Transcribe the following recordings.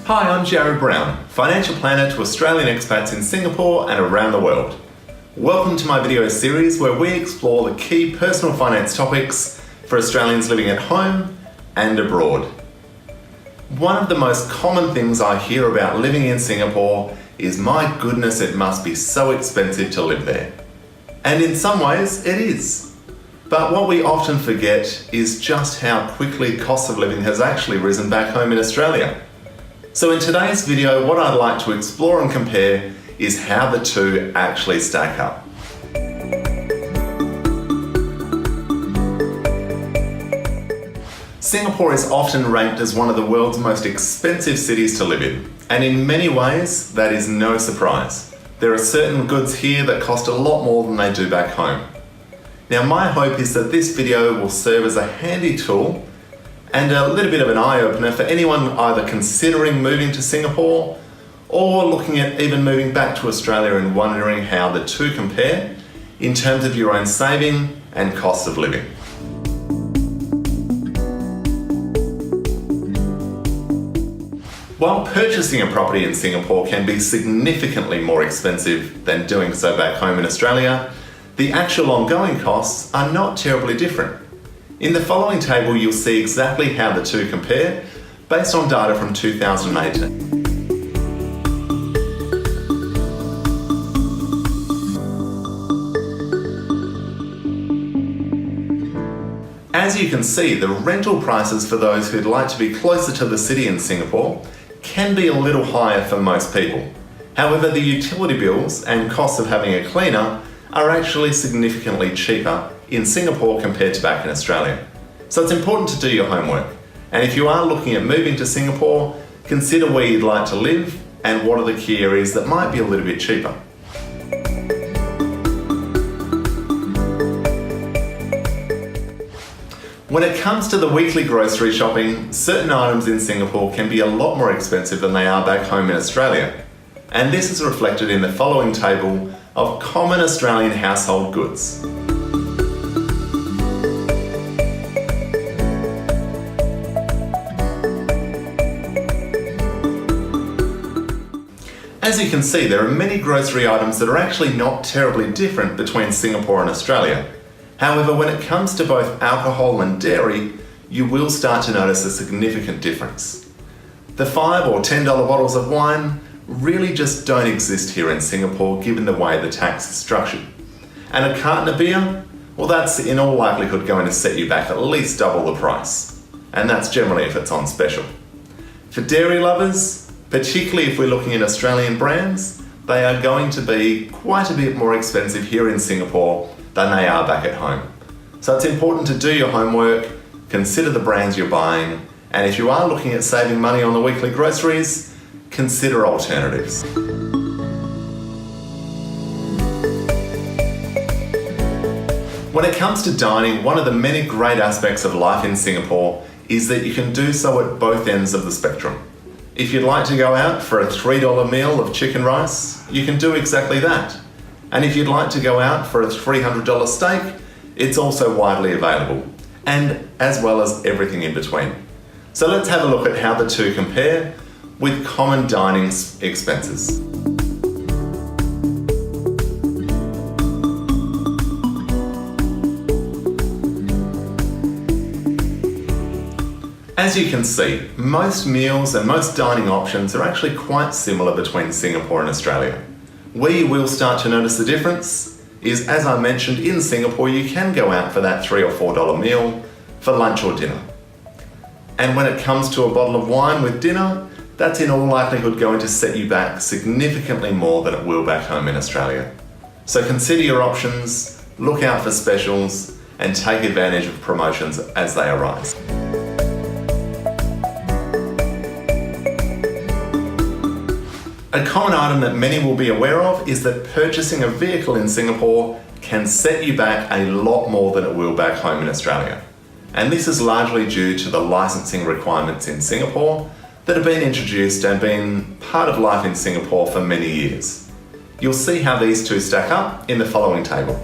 Hi, I'm Jarrad Brown, financial planner to Australian expats in Singapore and around the world. Welcome to my video series where we explore the key personal finance topics for Australians living at home and abroad. One of the most common things I hear about living in Singapore is, my goodness, it must be so expensive to live there. And in some ways, it is. But what we often forget is just how quickly cost of living has actually risen back home in Australia. So in today's video, what I'd like to explore and compare is how the two actually stack up. Singapore is often ranked as one of the world's most expensive cities to live in, and in many ways, that is no surprise. There are certain goods here that cost a lot more than they do back home. Now, my hope is that this video will serve as a handy tool and a little bit of an eye-opener for anyone either considering moving to Singapore or looking at even moving back to Australia and wondering how the two compare in terms of your own saving and cost of living. While purchasing a property in Singapore can be significantly more expensive than doing so back home in Australia, the actual ongoing costs are not terribly different. In the following table, you'll see exactly how the two compare based on data from 2018. As you can see, the rental prices for those who'd like to be closer to the city in Singapore can be a little higher for most people. However, the utility bills and costs of having a cleaner are actually significantly cheaper in Singapore compared to back in Australia. So it's important to do your homework. And if you are looking at moving to Singapore, consider where you'd like to live and what are the key areas that might be a little bit cheaper. When it comes to the weekly grocery shopping, certain items in Singapore can be a lot more expensive than they are back home in Australia. And this is reflected in the following table of common Australian household goods. As you can see, there are many grocery items that are actually not terribly different between Singapore and Australia. However, when it comes to both alcohol and dairy, you will start to notice a significant difference. The $5 or $10 bottles of wine really just don't exist here in Singapore given the way the tax is structured. And a carton of beer, well, that's in all likelihood going to set you back at least double the price. And that's generally if it's on special. For dairy lovers, particularly if we're looking at Australian brands, they are going to be quite a bit more expensive here in Singapore than they are back at home. So it's important to do your homework, consider the brands you're buying, and if you are looking at saving money on the weekly groceries, consider alternatives. When it comes to dining, one of the many great aspects of life in Singapore is that you can do so at both ends of the spectrum. If you'd like to go out for a $3 meal of chicken rice, you can do exactly that. And if you'd like to go out for a $300 steak, it's also widely available, and as well as everything in between. So let's have a look at how the two compare with common dining expenses. As you can see, most meals and most dining options are actually quite similar between Singapore and Australia. Where you will start to notice the difference is, as I mentioned, in Singapore you can go out for that $3 or $4 meal for lunch or dinner. And when it comes to a bottle of wine with dinner, that's in all likelihood going to set you back significantly more than it will back home in Australia. So consider your options, look out for specials, and take advantage of promotions as they arise. A common item that many will be aware of is that purchasing a vehicle in Singapore can set you back a lot more than it will back home in Australia. And this is largely due to the licensing requirements in Singapore that have been introduced and been part of life in Singapore for many years. You'll see how these two stack up in the following table.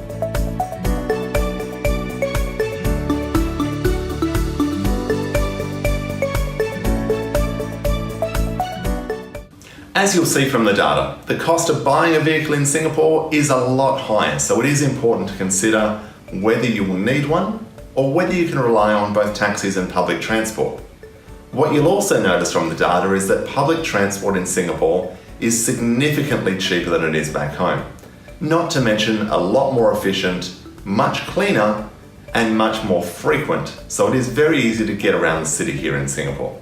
As you'll see from the data, the cost of buying a vehicle in Singapore is a lot higher, so it is important to consider whether you will need one or whether you can rely on both taxis and public transport. What you'll also notice from the data is that public transport in Singapore is significantly cheaper than it is back home. Not to mention a lot more efficient, much cleaner, and much more frequent, so it is very easy to get around the city here in Singapore.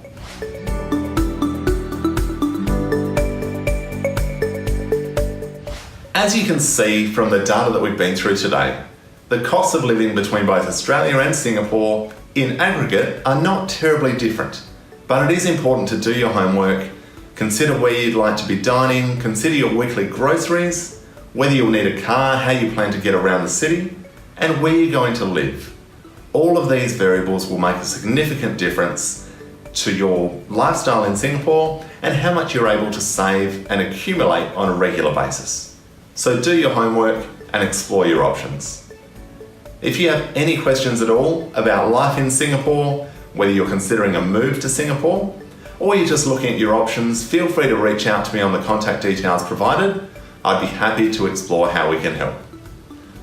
As you can see from the data that we've been through today, the costs of living between both Australia and Singapore in aggregate are not terribly different, but it is important to do your homework, consider where you'd like to be dining, consider your weekly groceries, whether you'll need a car, how you plan to get around the city, and where you're going to live. All of these variables will make a significant difference to your lifestyle in Singapore and how much you're able to save and accumulate on a regular basis. So do your homework and explore your options. If you have any questions at all about life in Singapore, whether you're considering a move to Singapore, or you're just looking at your options, feel free to reach out to me on the contact details provided. I'd be happy to explore how we can help.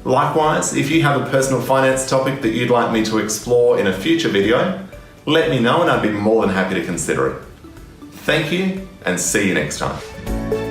Likewise, if you have a personal finance topic that you'd like me to explore in a future video, let me know and I'd be more than happy to consider it. Thank you and see you next time.